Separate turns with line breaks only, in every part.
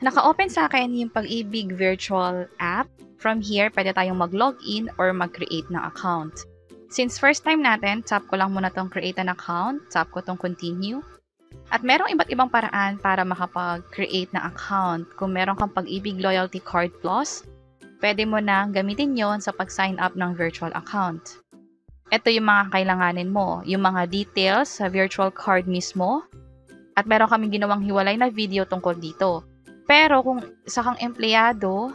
Naka-open sa akin yung Pag-ibig virtual app. From here, pwede tayong mag-login or mag-create ng account. Since first time natin, tap ko lang muna tong create an account, tap ko tong continue. At merong iba't ibang paraan para makapag-create ng account. Kung meron kang Pag-ibig Loyalty Card Plus, pwede mo na gamitin yon sa pag-sign up ng virtual account. Ito yung mga kailanganin mo, yung mga details sa virtual card mismo, at meron kaming ginawang hiwalay na video tungkol dito. Pero kung isa kang empleyado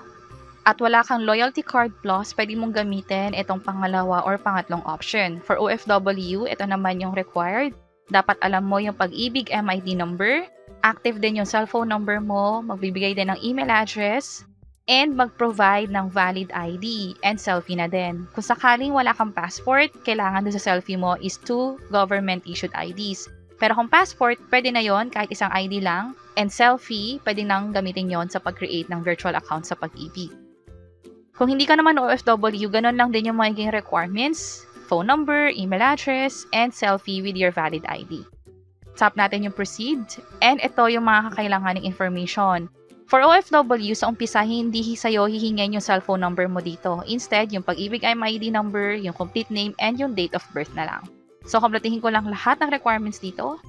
at wala kang Loyalty Card Plus, pwede mong gamitin itong pangalawa or pangatlong option. For OFW, ito naman yung required. Dapat alam mo yung Pag-ibig MID number, active din yung cellphone number mo, magbibigay din ng email address, and mag-provide ng valid ID and selfie na din. Kung sakaling wala kang passport, kailangan doon sa selfie mo is 2 government-issued IDs. Pero kung passport, pwede na yon kahit isang ID lang. And selfie, pwede nang gamitin yon sa pag-create ng virtual account sa Pag-ibig. Kung hindi ka naman OFW, ganun lang din yung magiging requirements. Phone number, email address, and selfie with your valid ID. Tap natin yung proceed. And ito yung mga kakailanganing information. For OFW, sa umpisa, hindi sa'yo hihingin yung cellphone number mo dito. Instead, yung Pag-ibig MID number, yung complete name, and yung date of birth na lang. So, kompletihin ko lang lahat ng requirements dito.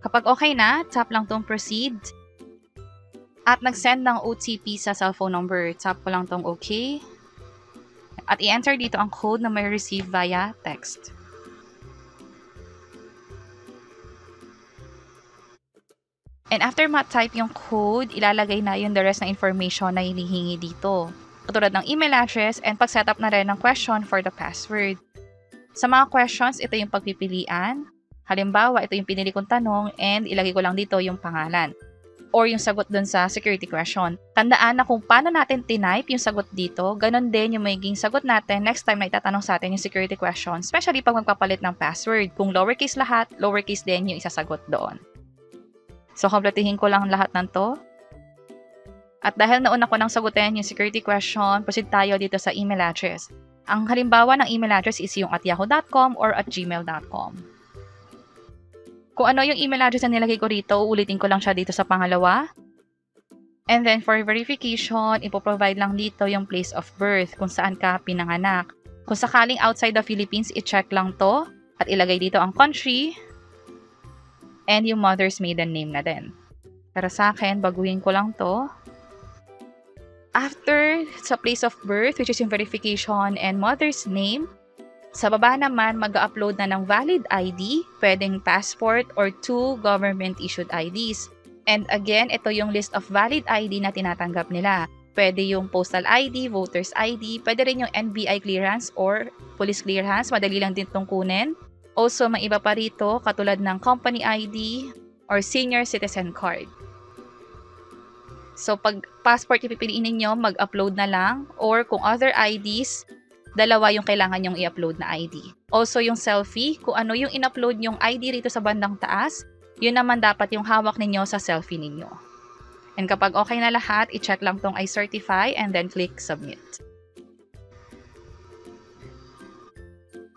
Kapag okay na, tap lang tong proceed. At nag-send ng OTP sa cellphone number. Tap ko lang tong okay. At i-enter dito ang code na may receive via text. And after ma-type yung code, ilalagay na yung the rest na information na hinihingi dito. Katulad ng email address and pag-setup na rin ng question for the password. Sa mga questions, ito yung pagpipilian. Halimbawa, ito yung pinili kong tanong and ilagay ko lang dito yung pangalan or yung sagot dun sa security question. Tandaan na kung paano natin tinype yung sagot dito, ganun din yung magiging sagot natin next time na itatanong sa atin yung security question, especially pag magpapalit ng password. Kung lowercase lahat, lowercase din yung isasagot doon. So, kompletihin ko lang lahat ng to. At dahil nauna ko nang sagutin yung security question, proceed tayo dito sa email address. Ang halimbawa ng email address is yung @yahoo.com or @gmail.com. Kung ano yung email address na nilagay ko rito, ulitin ko lang siya dito sa pangalawa. And then for verification, ipoprovide lang dito yung place of birth, kung saan ka pinanganak. Kung sakaling outside the Philippines, i-check lang to at ilagay dito ang country and yung mother's maiden name na din. Pero sa akin, baguhin ko lang to. After sa place of birth, which is yung verification and mother's name, sa baba naman, mag-upload na ng valid ID, pwedeng passport or 2 government-issued IDs. And again, ito yung list of valid ID na tinatanggap nila. Pwede yung postal ID, voter's ID, pwede rin yung NBI clearance or police clearance, madali lang din itong kunin. Also, may iba pa rito, katulad ng company ID or senior citizen card. So, pag passport yung pipiliin ninyo, mag-upload na lang. Or kung other IDs, dalawa yung kailangan nyong i-upload na ID. Also, yung selfie, kung ano yung in-upload yung ID rito sa bandang taas, yun naman dapat yung hawak ninyo sa selfie ninyo. And kapag okay na lahat, i-check lang tong I certify and then click submit.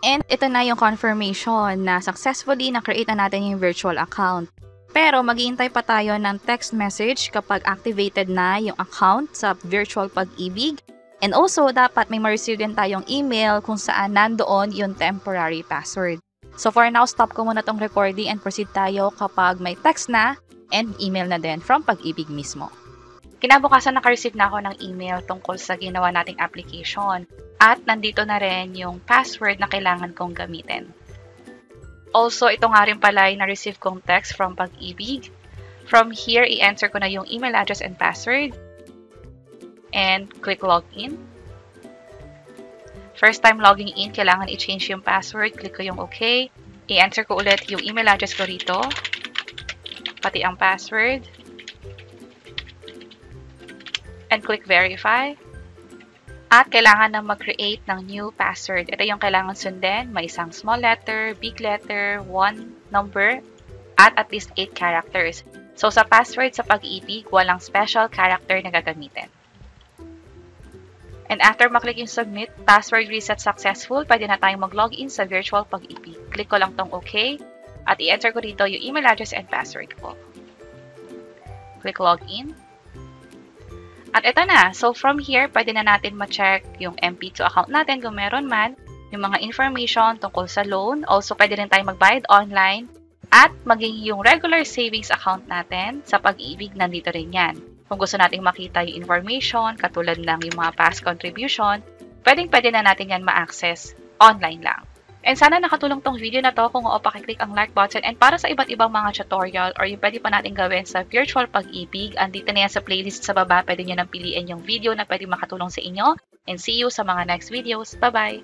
And ito na yung confirmation na successfully na-create na natin yung virtual account. Pero maghihintay pa tayo ng text message kapag activated na yung account sa virtual Pag-ibig. And also, dapat may ma-receive din tayong email kung saan nandoon yung temporary password. So for now, stop ko muna tong recording and proceed tayo kapag may text na and email na din from Pag-ibig mismo. Kinabukasan naka-receive na ako ng email tungkol sa ginawa nating application at nandito na rin yung password na kailangan kong gamitin. Also, ito nga rin pala yung na-receive kong text from Pag-ibig. From here, i-enter ko na yung email address and password. And click login. First time logging in, kailangan i-change yung password. Click ko yung OK. I-enter ko ulit yung email address ko rito. Pati ang password. And click verify. At kailangan na mag-create ng new password. Ito yung kailangan sundin. May isang small letter, big letter, 1 number, at least 8 characters. So sa password sa Pag-ibig, walang special character na gagamitin. And after maklik yung submit, password reset successful, pwede na tayong mag-login sa virtual Pag-ibig. Click ko lang tong OK at i-enter ko dito yung email address and password ko. click login. At ito na. So, from here, pwede na natin ma-check yung MP2 account natin kung meron man, yung mga information tungkol sa loan. Also, pwede rin tayo magbayad online. At maging yung regular savings account natin sa Pag-ibig, nandito rin yan. Kung gusto nating makita yung information, katulad ng yung mga past contribution, pwede na natin yan ma-access online lang. And sana nakatulong tong video na to. Kung oo, pakiclick ang like button. And para sa iba't ibang mga tutorial or yung pwede pa natin gawin sa virtual pag-ibig, andito na yan sa playlist sa baba. Pwede nyo nang piliin yung video na pwede makatulong sa inyo. And see you sa mga next videos. Bye-bye!